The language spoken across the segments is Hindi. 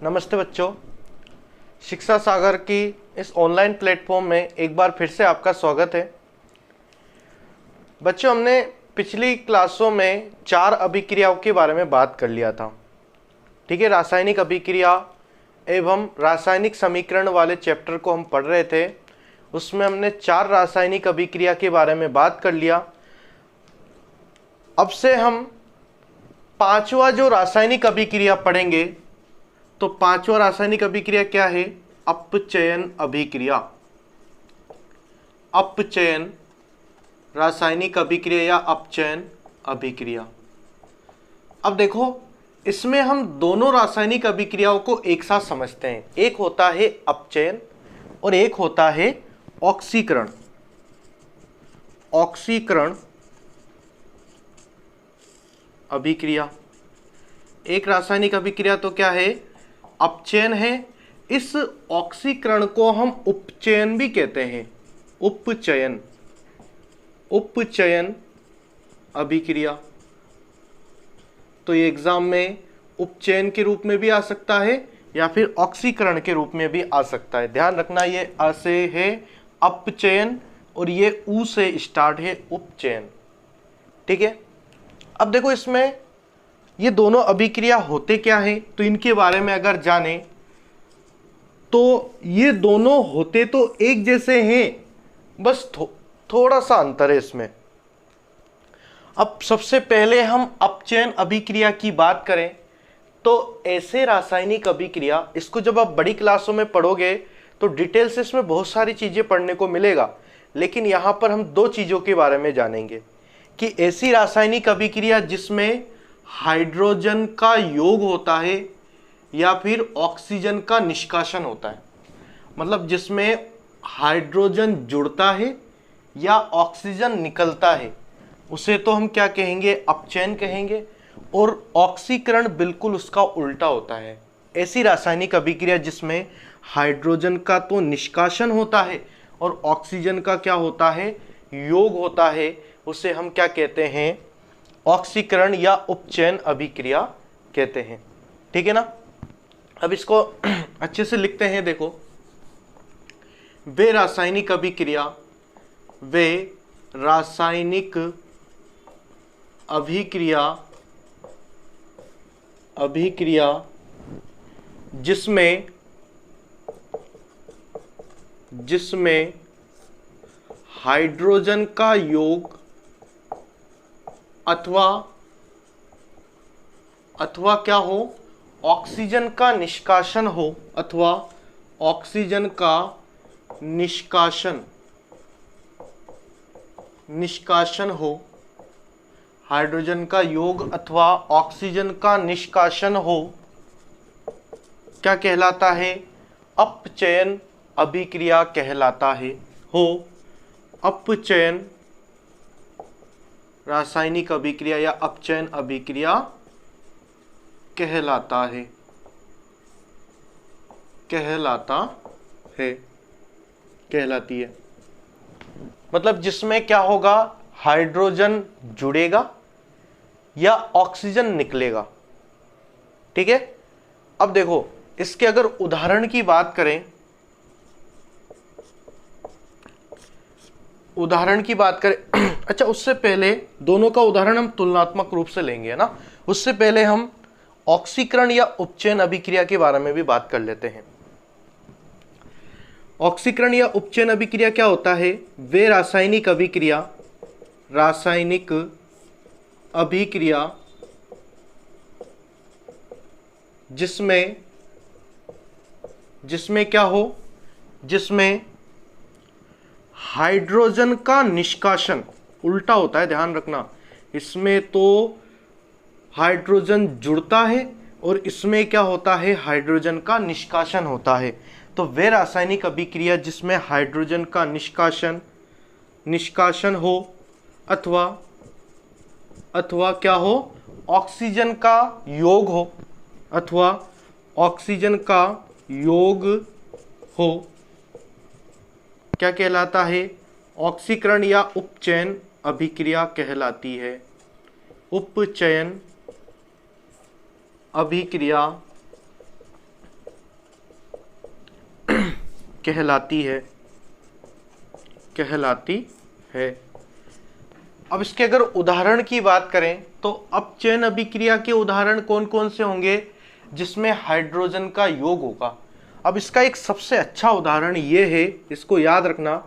नमस्ते बच्चों, शिक्षा सागर की इस ऑनलाइन प्लेटफॉर्म में एक बार फिर से आपका स्वागत है। बच्चों, हमने पिछली क्लासों में 4 अभिक्रियाओं के बारे में बात कर लिया था। ठीक है, रासायनिक अभिक्रिया एवं रासायनिक समीकरण वाले चैप्टर को हम पढ़ रहे थे। उसमें हमने 4 रासायनिक अभिक्रिया के बारे में बात कर लिया। अब से हम 5वां जो रासायनिक अभिक्रिया पढ़ेंगे, तो 5वां रासायनिक अभिक्रिया क्या है? अपचयन अभिक्रिया। अपचयन रासायनिक अभिक्रिया या अपचयन अभिक्रिया। अब देखो, इसमें हम दोनों रासायनिक अभिक्रियाओं को एक साथ समझते हैं। एक होता है अपचयन और एक होता है ऑक्सीकरण। ऑक्सीकरण अभिक्रिया। एक रासायनिक अभिक्रिया तो क्या है? अपचयन है। इस ऑक्सीकरण को हम उपचयन भी कहते हैं। उपचयन, उपचयन अभिक्रिया। तो ये एग्जाम में उपचयन के रूप में भी आ सकता है या फिर ऑक्सीकरण के रूप में भी आ सकता है। ध्यान रखना, ये अ से है अपचयन और ये उ से स्टार्ट है उपचयन। ठीक है, अब देखो इसमें ये दोनों अभिक्रिया होते क्या है, तो इनके बारे में अगर जाने तो ये दोनों होते तो एक जैसे हैं, बस थोड़ा सा अंतर है इसमें। अब सबसे पहले हम अपचयन अभिक्रिया की बात करें तो ऐसे रासायनिक अभिक्रिया, इसको जब आप बड़ी क्लासों में पढ़ोगे तो डिटेल से इसमें बहुत सारी चीजें पढ़ने को मिलेगा, लेकिन यहां पर हम 2 चीजों के बारे में जानेंगे कि ऐसी रासायनिक अभिक्रिया जिसमें हाइड्रोजन का योग होता है या फिर ऑक्सीजन का निष्कासन होता है। मतलब जिसमें हाइड्रोजन जुड़ता है या ऑक्सीजन निकलता है, उसे तो हम क्या कहेंगे? अपचयन कहेंगे। और ऑक्सीकरण बिल्कुल उसका उल्टा होता है। ऐसी रासायनिक अभिक्रिया जिसमें हाइड्रोजन का तो निष्कासन होता है और ऑक्सीजन का क्या होता है? योग होता है, उसे हम क्या कहते हैं? ऑक्सीकरण या उपचयन अभिक्रिया कहते हैं। ठीक है ना। अब इसको अच्छे से लिखते हैं। देखो, वे रासायनिक अभिक्रिया, वे रासायनिक अभिक्रिया, अभिक्रिया जिसमें जिसमें हाइड्रोजन का योग अथवा क्या हो? ऑक्सीजन का निष्कासन हो, अथवा ऑक्सीजन का निष्कासन हो। हाइड्रोजन का योग अथवा ऑक्सीजन का निष्कासन हो, क्या कहलाता है? अपचयन अभिक्रिया कहलाता है। हो अपचयन रासायनिक अभिक्रिया या अपचयन अभिक्रिया कहलाता है, कहलाती है। मतलब जिसमें क्या होगा? हाइड्रोजन जुड़ेगा या ऑक्सीजन निकलेगा। ठीक है। अब देखो, इसके अगर उदाहरण की बात करें, अच्छा उससे पहले दोनों का उदाहरण हम तुलनात्मक रूप से लेंगे, है ना। उससे पहले हम ऑक्सीकरण या उपचयन अभिक्रिया के बारे में भी बात कर लेते हैं। ऑक्सीकरण या उपचयन अभिक्रिया क्या होता है? वे रासायनिक अभिक्रिया जिसमें क्या हो? जिसमें हाइड्रोजन का निष्कासन उल्टा होता है। ध्यान रखना, इसमें तो हाइड्रोजन जुड़ता है और इसमें क्या होता है? हाइड्रोजन का निष्कासन होता है। तो वे रासायनिक अभिक्रिया जिसमें हाइड्रोजन का निष्कासन हो अथवा क्या हो? ऑक्सीजन का योग हो, अथवा ऑक्सीजन का योग हो, क्या कहलाता है? ऑक्सीकरण या उपचयन अभिक्रिया कहलाती है। उपचयन अभिक्रिया कहलाती है। अब इसके अगर उदाहरण की बात करें तो अपचयन अभिक्रिया के उदाहरण कौन कौन से होंगे जिसमें हाइड्रोजन का योग होगा। अब इसका एक सबसे अच्छा उदाहरण ये है, इसको याद रखना।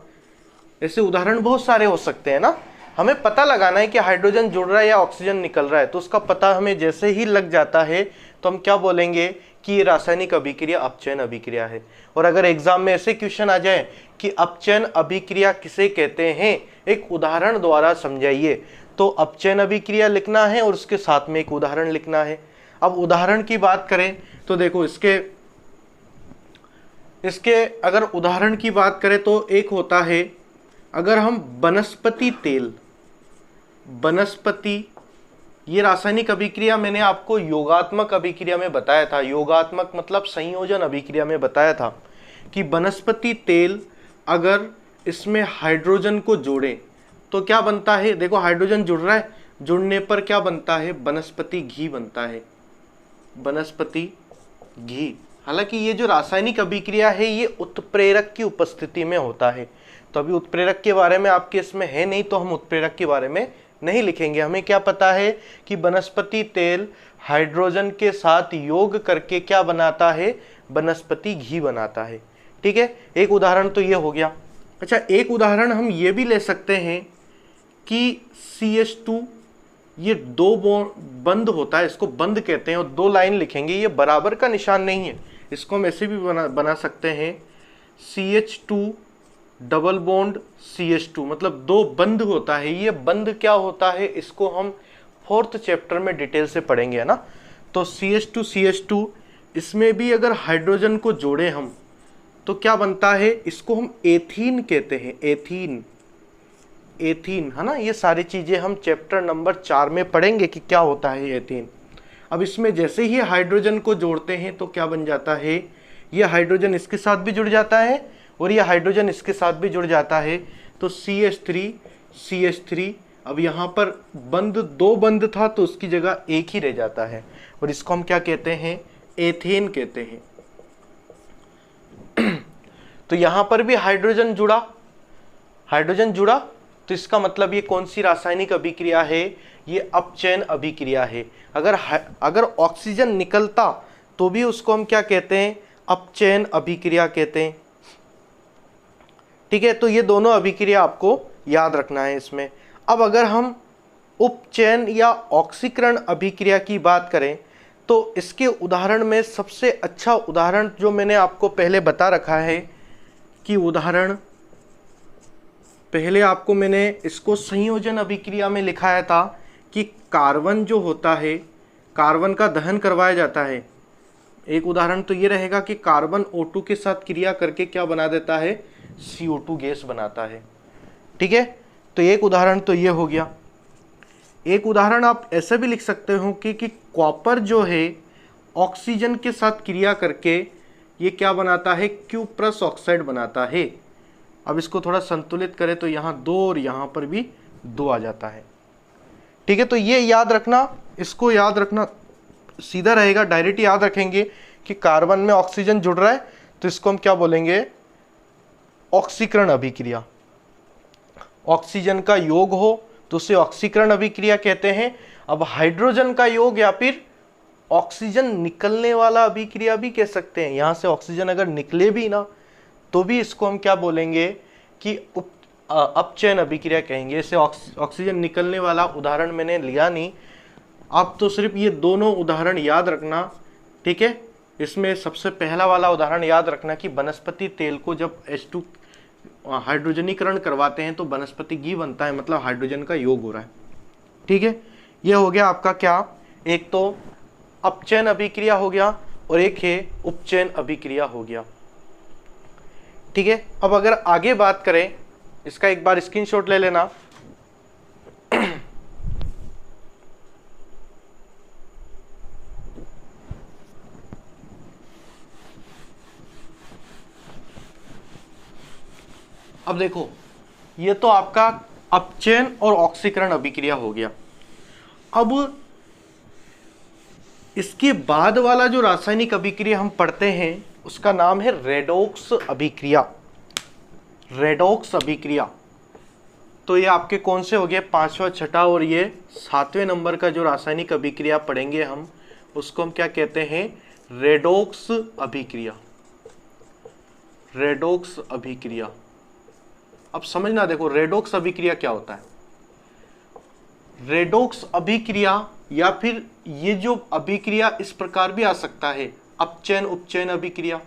ऐसे उदाहरण बहुत सारे हो सकते हैं ना, हमें पता लगाना है कि हाइड्रोजन जुड़ रहा है या ऑक्सीजन निकल रहा है, तो उसका पता हमें जैसे ही लग जाता है तो हम क्या बोलेंगे कि ये रासायनिक अभिक्रिया अपचयन अभिक्रिया है। और अगर एग्जाम में ऐसे क्वेश्चन आ जाए कि अपचयन अभिक्रिया किसे कहते हैं, एक उदाहरण द्वारा समझाइए, तो अपचयन अभिक्रिया लिखना है और उसके साथ में एक उदाहरण लिखना है। अब उदाहरण की बात करें तो देखो इसके अगर उदाहरण की बात करें तो एक होता है, अगर हम वनस्पति, ये रासायनिक अभिक्रिया मैंने आपको योगात्मक अभिक्रिया में बताया था, योगात्मक मतलब संयोजन अभिक्रिया में बताया था कि वनस्पति तेल अगर इसमें हाइड्रोजन को जोड़े तो क्या बनता है। देखो हाइड्रोजन जुड़ रहा है, जुड़ने पर क्या बनता है, वनस्पति घी बनता है, वनस्पति घी। हालांकि ये जो रासायनिक अभिक्रिया है ये उत्प्रेरक की उपस्थिति में होता है, तो अभी उत्प्रेरक के बारे में आपके इसमें है नहीं, तो हम उत्प्रेरक के बारे में नहीं लिखेंगे। हमें क्या पता है कि वनस्पति तेल हाइड्रोजन के साथ योग करके क्या बनाता है, वनस्पति घी बनाता है। ठीक है, एक उदाहरण तो ये हो गया। अच्छा, एक उदाहरण हम ये भी ले सकते हैं कि CH2 ये दो बंद होता है, इसको बंद कहते हैं, और दो लाइन लिखेंगे, ये बराबर का निशान नहीं है, इसको हम ऐसे भी बना सकते हैं CH2 डबल बॉन्ड CH2, मतलब दो बंद होता है। ये बंद क्या होता है इसको हम 4th चैप्टर में डिटेल से पढ़ेंगे, है ना। तो CH2 इसमें भी अगर हाइड्रोजन को जोड़े हम तो क्या बनता है, इसको हम एथीन कहते हैं, एथीन, है ना। ये सारी चीजें हम चैप्टर नंबर 4 में पढ़ेंगे कि क्या होता है एथीन। अब इसमें जैसे ही हाइड्रोजन को जोड़ते हैं तो क्या बन जाता है, ये हाइड्रोजन इसके साथ भी जुड़ जाता है और ये हाइड्रोजन इसके साथ भी जुड़ जाता है, तो CH3। अब यहाँ पर दो बंद था तो उसकी जगह एक ही रह जाता है, और इसको हम क्या कहते हैं, एथेन कहते हैं। तो यहाँ पर भी हाइड्रोजन जुड़ा, तो इसका मतलब ये कौन सी रासायनिक अभिक्रिया है, ये अपचयन अभिक्रिया है। अगर ऑक्सीजन निकलता तो भी उसको हम क्या कहते हैं, अपचयन अभिक्रिया कहते हैं। ठीक है, तो ये दोनों अभिक्रिया आपको याद रखना है इसमें। अब अगर हम उपचयन या ऑक्सीकरण अभिक्रिया की बात करें तो इसके उदाहरण में सबसे अच्छा उदाहरण जो मैंने आपको पहले बता रखा है कि उदाहरण पहले आपको मैंने इसको संयोजन अभिक्रिया में लिखाया था कि कार्बन जो होता है, कार्बन का दहन करवाया जाता है। एक उदाहरण तो ये रहेगा कि कार्बन O2 के साथ क्रिया करके क्या बना देता है, CO2 गैस बनाता है। ठीक है, तो एक उदाहरण तो ये हो गया। एक उदाहरण आप ऐसे भी लिख सकते हो कि कॉपर जो है ऑक्सीजन के साथ क्रिया करके ये क्या बनाता है, क्यूप्रस ऑक्साइड बनाता है। अब इसको थोड़ा संतुलित करें तो यहाँ 2 और यहाँ पर भी 2 आ जाता है। ठीक है, तो ये याद रखना, इसको याद रखना सीधा रहेगा, डायरेक्ट याद रखेंगे कि कार्बन में ऑक्सीजन जुड़ रहा है तो इसको हम क्या बोलेंगे, ऑक्सीकरण अभिक्रिया। ऑक्सीजन का योग हो तो उसे ऑक्सीकरण अभिक्रिया कहते हैं। अब हाइड्रोजन का योग या फिर ऑक्सीजन निकलने वाला अभिक्रिया भी कह सकते हैं। यहां से ऑक्सीजन अगर निकले भी ना तो भी इसको हम क्या बोलेंगे कि अपचयन अभिक्रिया कहेंगे। इसे ऑक्सीजन निकलने वाला उदाहरण मैंने लिया नहीं, आप तो सिर्फ ये दोनों उदाहरण याद रखना। ठीक है, इसमें सबसे पहला वाला उदाहरण याद रखना कि वनस्पति तेल को जब H2 हाइड्रोजनीकरण करवाते हैं तो वनस्पति घी बनता है, मतलब हाइड्रोजन का योग हो रहा है। ठीक है, ये हो गया आपका क्या, एक तो अपचयन अभिक्रिया हो गया और एक है उपचयन अभिक्रिया हो गया। ठीक है, अब अगर आगे बात करें, इसका एक बार स्क्रीनशॉट ले लेना। अब देखो, ये तो आपका अपचयन और ऑक्सीकरण अभिक्रिया हो गया। अब इसके बाद वाला जो रासायनिक अभिक्रिया हम पढ़ते हैं उसका नाम है रेडॉक्स अभिक्रिया। रेडॉक्स अभिक्रिया। तो ये आपके कौन से हो गए, 5वां, 6ठा और ये 7वें नंबर का जो रासायनिक अभिक्रिया पढ़ेंगे हम, उसको हम क्या कहते हैं, रेडॉक्स अभिक्रिया। रेडॉक्स अभिक्रिया। अब समझना, देखो रेडॉक्स अभिक्रिया क्या होता है। रेडॉक्स अभिक्रिया या फिर ये जो अभिक्रिया इस प्रकार भी आ सकता है, अपचयन उपचयन अभिक्रिया।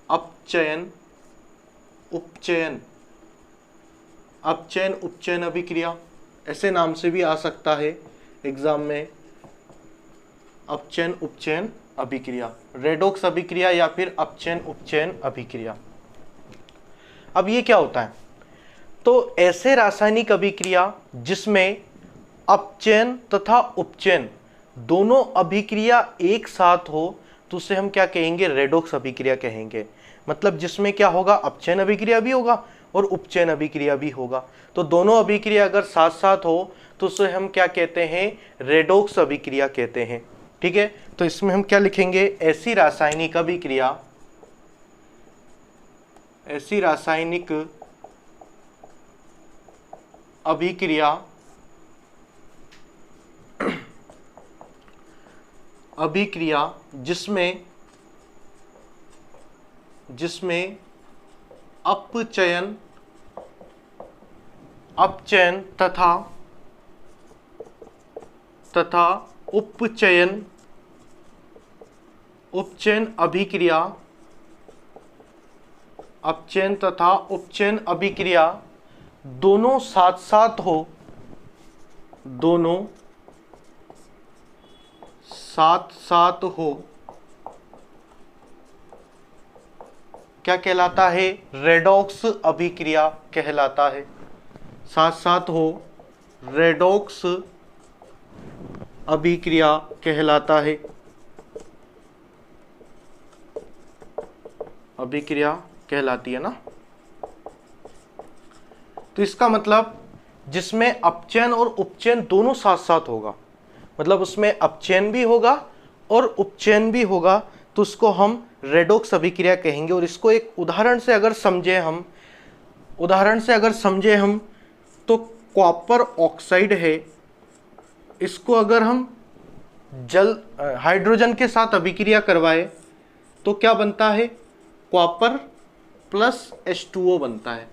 अपचयन उपचयन, अपचयन उपचयन अभिक्रिया, ऐसे नाम से भी आ सकता है एग्जाम में, अपचयन उपचयन अभिक्रिया, रेडॉक्स अभिक्रिया या फिर अपचयन उपचयन अभिक्रिया। अब ये क्या होता है, तो ऐसे रासायनिक अभिक्रिया जिसमें अपचयन तथा उपचयन दोनों अभिक्रिया एक साथ हो तो उसे हम क्या कहेंगे, रेडॉक्स अभिक्रिया कहेंगे। मतलब जिसमें क्या होगा, अपचयन अभिक्रिया भी होगा और उपचयन अभिक्रिया भी होगा। तो दोनों अभिक्रिया अगर साथ साथ हो तो उसे हम क्या कहते हैं, रेडॉक्स अभिक्रिया कहते हैं। ठीक है, तो इसमें हम क्या लिखेंगे, ऐसी रासायनिक अभिक्रिया, ऐसी रासायनिक अभिक्रिया अभिक्रिया जिसमें अपचयन अपचयन तथा उपचयन उपचयन अभिक्रिया, अपचयन तथा उपचयन अभिक्रिया दोनों साथ साथ हो, दोनों साथ साथ हो, क्या कहलाता है, रेडॉक्स अभिक्रिया कहलाता है। साथ साथ हो, रेडॉक्स अभिक्रिया कहलाता है। अभिक्रिया कहलाती है ना। तो इसका मतलब जिसमें अपचयन और उपचयन दोनों साथ साथ होगा, मतलब उसमें अपचयन भी होगा और उपचयन भी होगा, तो उसको हम रेडॉक्स अभिक्रिया कहेंगे। और इसको एक उदाहरण से अगर समझे हम तो कॉपर ऑक्साइड है, इसको अगर हम हाइड्रोजन के साथ अभिक्रिया करवाए तो क्या बनता है, कॉपर प्लस H2O बनता है।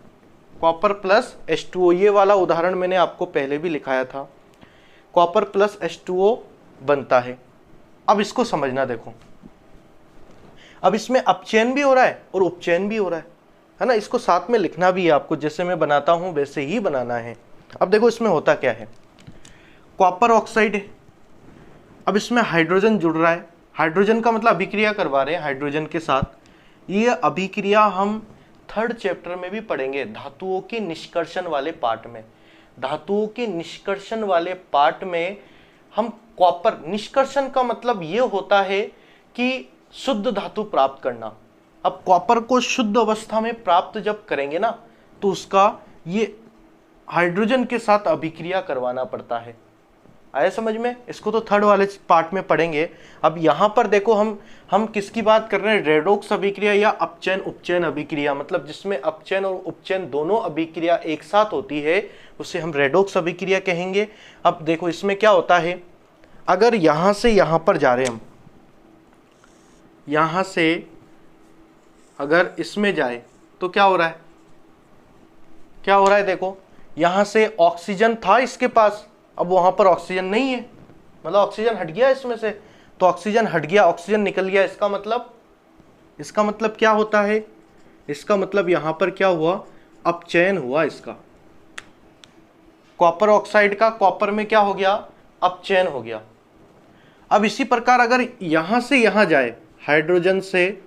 कॉपर प्लस H2O, ये वाला उदाहरण मैंने आपको पहले भी लिखाया था, कॉपर प्लस H2O बनता है। अब इसको समझना, देखो अब इसमें अपचयन भी हो रहा है और उपचयन भी हो रहा है ना। इसको साथ में लिखना भी है आपको, जैसे मैं बनाता हूं वैसे ही बनाना है। अब देखो इसमें होता क्या है, कॉपर ऑक्साइड है, अब इसमें हाइड्रोजन जुड़ रहा है, हाइड्रोजन का मतलब अभिक्रिया करवा रहे हैं हाइड्रोजन के साथ। ये अभिक्रिया हम 3rd चैप्टर में भी पढ़ेंगे, धातुओं के निष्कर्षण वाले पार्ट में। धातुओं के निष्कर्षण वाले पार्ट में हम कॉपर, निष्कर्षण का मतलब ये होता है कि शुद्ध धातु प्राप्त करना। अब कॉपर को शुद्ध अवस्था में प्राप्त जब करेंगे ना, तो उसका ये हाइड्रोजन के साथ अभिक्रिया करवाना पड़ता है। आया समझ में? इसको तो 3rd वाले पार्ट में पढ़ेंगे। अब यहां पर देखो हम किसकी बात कर रहे हैं, रेडॉक्स अभिक्रिया या अपचयन उपचयन अभिक्रिया, मतलब जिसमें अपचयन और उपचयन दोनों अभिक्रिया एक साथ होती है उसे हम रेडॉक्स अभिक्रिया कहेंगे। अब देखो इसमें क्या होता है, अगर यहां से यहां पर जा रहे हैं हम, यहां से अगर इसमें जाए तो क्या हो रहा है, क्या हो रहा है, देखो यहां से ऑक्सीजन था इसके पास, अब वहां पर ऑक्सीजन नहीं है, मतलब ऑक्सीजन हट गया इसमें से, तो ऑक्सीजन हट गया, ऑक्सीजन निकल गया, इसका मतलब क्या होता है, इसका मतलब यहां पर क्या हुआ, अपचयन हुआ इसका, कॉपर ऑक्साइड का कॉपर में क्या हो गया, अपचयन हो गया। अब इसी प्रकार अगर यहां से यहां जाए, हाइड्रोजन से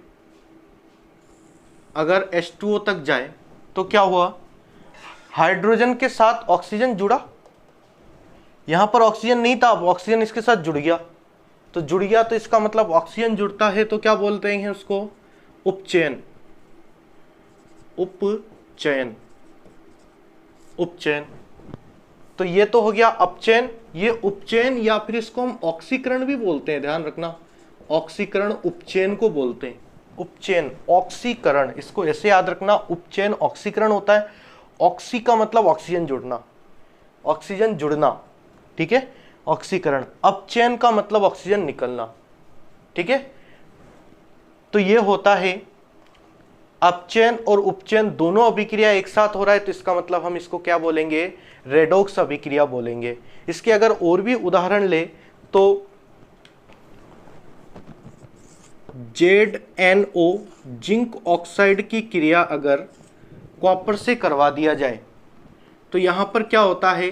अगर H2O तक जाए तो क्या हुआ, हाइड्रोजन के साथ ऑक्सीजन जुड़ा, यहां पर ऑक्सीजन नहीं था, अब ऑक्सीजन इसके साथ जुड़ गया, तो जुड़ गया तो इसका मतलब ऑक्सीजन जुड़ता है तो क्या बोलते हैं उसको, उपचयन। उपचयन, उपचयन। तो ये तो हो गया अपचयन, ये उपचयन या फिर इसको हम ऑक्सीकरण भी बोलते हैं, ध्यान रखना, ऑक्सीकरण उपचयन को बोलते हैं। उपचयन ऑक्सीकरण, इसको ऐसे याद रखना, उपचयन ऑक्सीकरण होता है। ऑक्सी का मतलब ऑक्सीजन जुड़ना, ऑक्सीजन जुड़ना, ठीक है, ऑक्सीकरण। अपचयन का मतलब ऑक्सीजन निकलना, ठीक है। तो ये होता है अपचयन और उपचयन दोनों अभिक्रिया एक साथ हो रहा है, तो इसका मतलब हम इसको क्या बोलेंगे, रेडॉक्स अभिक्रिया बोलेंगे। इसके अगर और भी उदाहरण ले तो ZnO जिंक ऑक्साइड की क्रिया अगर कॉपर से करवा दिया जाए तो यहां पर क्या होता है,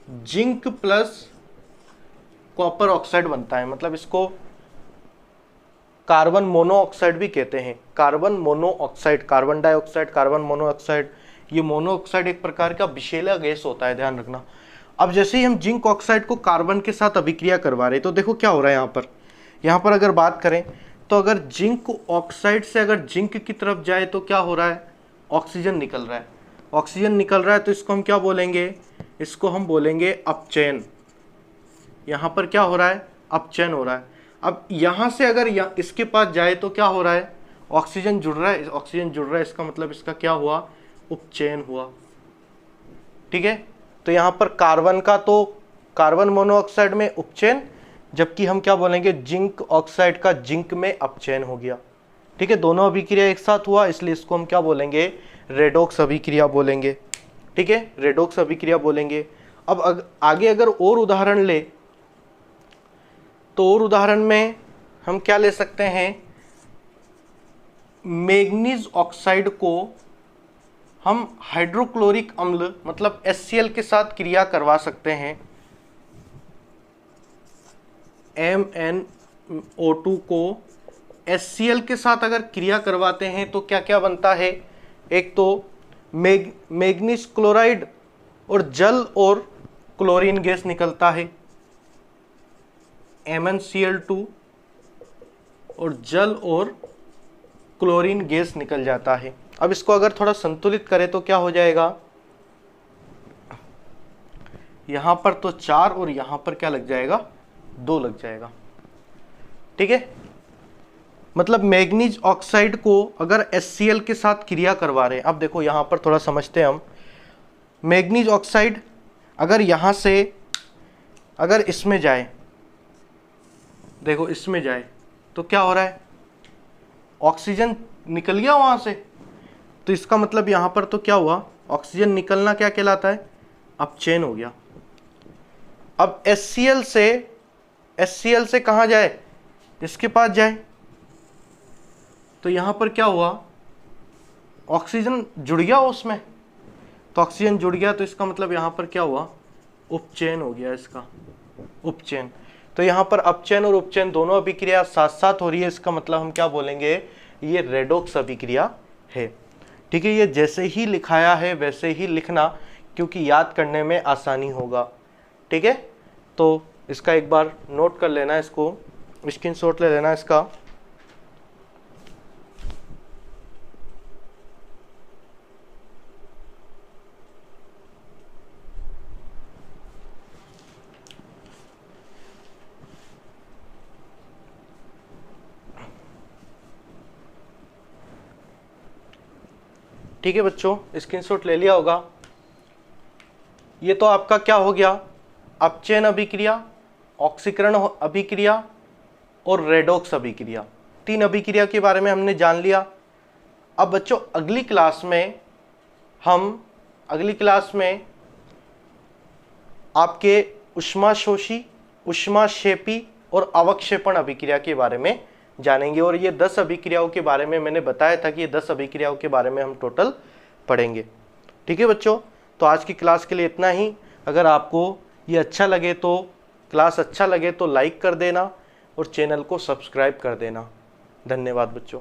जिंक प्लस कॉपर ऑक्साइड बनता है, मतलब इसको कार्बन मोनोऑक्साइड भी कहते हैं। Carbon monoxide, carbon dioxide, carbon monoxide, ये मोनोऑक्साइड एक प्रकार का विषैला गैस होता है, ध्यान रखना। अब जैसे ही हम जिंक ऑक्साइड को कार्बन के साथ अभिक्रिया करवा रहे हैं तो देखो क्या हो रहा है यहाँ पर अगर बात करें तो अगर जिंक ऑक्साइड से अगर जिंक की तरफ जाए तो क्या हो रहा है, ऑक्सीजन निकल रहा है, ऑक्सीजन निकल रहा है, तो इसको हम क्या बोलेंगे, इसको हम बोलेंगे अपचयन। यहाँ पर क्या हो रहा है, अपचयन हो रहा है। अब यहाँ से अगर इसके पास जाए तो क्या हो रहा है, ऑक्सीजन जुड़ रहा है, ऑक्सीजन जुड़ रहा है, इसका मतलब इसका क्या हुआ, उपचयन हुआ, ठीक है। तो यहाँ पर कार्बन का तो कार्बन मोनोऑक्साइड में उपचयन, जबकि हम क्या बोलेंगे, जिंक ऑक्साइड का जिंक में अपचयन हो गया, ठीक है। दोनों अभिक्रिया एक साथ हुआ, इसलिए इसको हम क्या बोलेंगे, रेडॉक्स अभिक्रिया बोलेंगे, ठीक है, रेडॉक्स अभिक्रिया बोलेंगे। अब आगे अगर और उदाहरण ले तो और उदाहरण में हम क्या ले सकते हैं, मैग्नीज ऑक्साइड को हम हाइड्रोक्लोरिक अम्ल मतलब HCl के साथ क्रिया करवा सकते हैं। MnO2 को HCl के साथ अगर क्रिया करवाते हैं तो क्या क्या बनता है, एक तो मैग्नीज क्लोराइड और जल और क्लोरीन गैस निकलता है, MnCl2 और जल और क्लोरीन गैस निकल जाता है। अब इसको अगर थोड़ा संतुलित करें तो क्या हो जाएगा, यहां पर तो 4 और यहां पर क्या लग जाएगा, 2 लग जाएगा, ठीक है। मतलब मैग्नीज ऑक्साइड को अगर HCl के साथ क्रिया करवा रहे हैं, अब देखो यहां पर थोड़ा समझते हैं हम, मैग्नीज ऑक्साइड अगर यहां से अगर इसमें जाए, देखो इसमें जाए तो क्या हो रहा है, ऑक्सीजन निकल गया वहां से, तो इसका मतलब यहां पर तो क्या हुआ, ऑक्सीजन निकलना क्या कहलाता है, अपचयन हो गया। अब HCl से कहां जाए, इसके पास जाए, तो यहां पर क्या हुआ, ऑक्सीजन जुड़ गया उसमें, तो ऑक्सीजन जुड़ गया तो इसका मतलब यहां पर क्या हुआ, उपचयन हो गया, इसका उपचयन। तो यहाँ पर अपचयन और उपचयन दोनों अभिक्रिया साथ साथ हो रही है, इसका मतलब हम क्या बोलेंगे, ये रेडॉक्स अभिक्रिया है, ठीक है। ये जैसे ही लिखाया है वैसे ही लिखना, क्योंकि याद करने में आसानी होगा, ठीक है। तो इसका एक बार नोट कर लेना, इसको स्क्रीनशॉट ले लेना इसका। ठीक है बच्चों, स्क्रीनशॉट ले लिया होगा। ये तो आपका क्या हो गया, अपचयन अभिक्रिया, ऑक्सीकरण अभिक्रिया और रेडॉक्स अभिक्रिया, 3 अभिक्रिया के बारे में हमने जान लिया। अब बच्चों अगली क्लास में आपके ऊष्माशोषी, ऊष्माक्षेपी और अवक्षेपण अभिक्रिया के बारे में जानेंगे, और ये 10 अभिक्रियाओं के बारे में मैंने बताया था कि ये 10 अभिक्रियाओं के बारे में हम टोटल पढ़ेंगे, ठीक है बच्चों। तो आज की क्लास के लिए इतना ही। अगर आपको ये अच्छा लगे तो, क्लास अच्छा लगे तो लाइक कर देना और चैनल को सब्सक्राइब कर देना। धन्यवाद बच्चों।